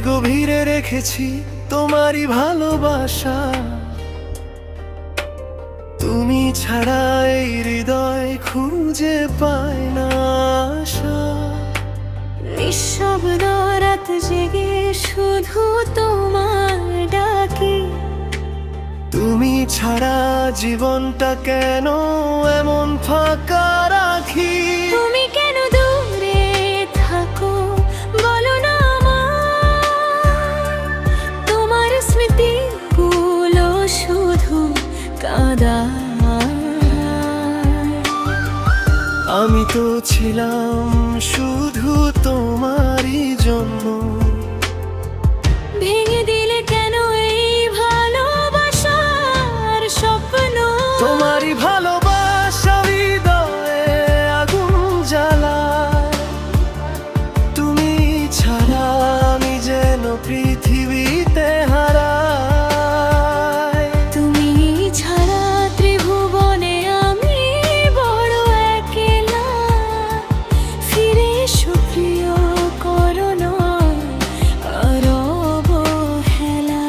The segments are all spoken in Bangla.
গভীরে রেখেছি তোমারই ভালোবাসা। তুমি ছাড়া এই হৃদয় খুঁজে পায় না আশা। নিঃশব্দ রাত জেগে শুধু তোমার ডাকি। তুমি ছাড়া জীবনটা কেন এমন ফাঁকা রাখি। তুমি কেন দূরে থাকো বলো না আমায়। তোমার স্মৃতিগুলো শুধু কাঁদায়। আমি তো ছিলাম শুধু তোমারই জন্য। ভেঙে দিলে কেন এই ভালোবাসার স্বপ্ন। তোমারই ভালোবাসা হৃদয়ে আগুন জ্বালায়। তুমি ছাড়া আমি যেন পৃথিবীতে হারাই। তুমি ছাড়া ত্রিভুবনে আমি বড় একলা। ফিরে এসো প্রিয়, করো না আর অবহেলা।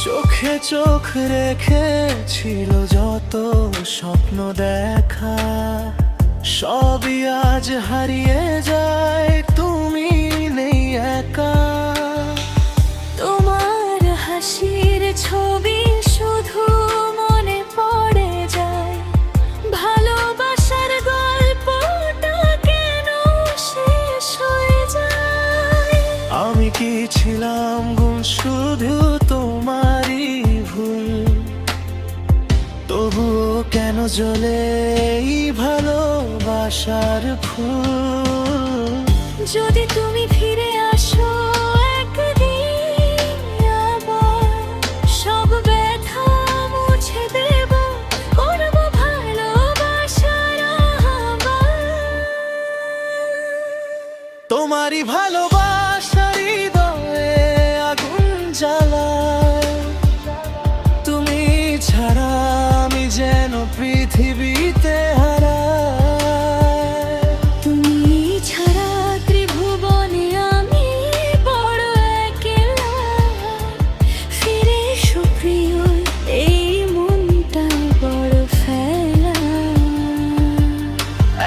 চোখে চোখ রেখেছিল যত স্বপ্ন দেখা, সবই আজ হারিয়ে যায়, তুমি নেই একা। তোমার হাসির ছবি শুধু মনে পড়ে যায়। ভালোবাসার গল্পটা কেন শেষ হয়ে যায়। আমি কি ছিলাম গুণ শুধু তোমারই ভুল। তবুও কেন জ্বলে এই ভালোবাসার ফুল। যদি তুমি ফিরে আসো একদিন আবার, সব ব্যথা মুছে দেব, করব ভালোবাসার আহ্বান। তোমারই ভালোবাসা হৃদয়ে আগুন জ্বালায়। তুমি ছাড়া আমি যেন পৃথিবীতে হারাই। তুমি ছাড়া ত্রিভুবনে আমি বড় একলা। ফিরে এসো প্রিয়, এই মনটা বড় ফেলা।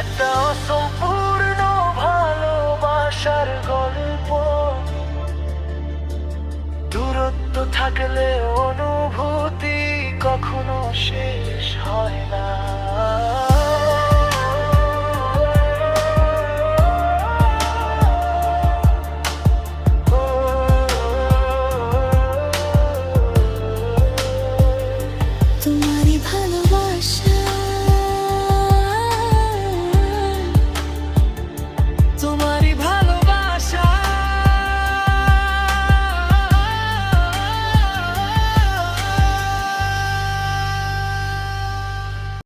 একটা অসম্পূর্ণ ভালোবাসার গল্প, দূরত্ব থাকলে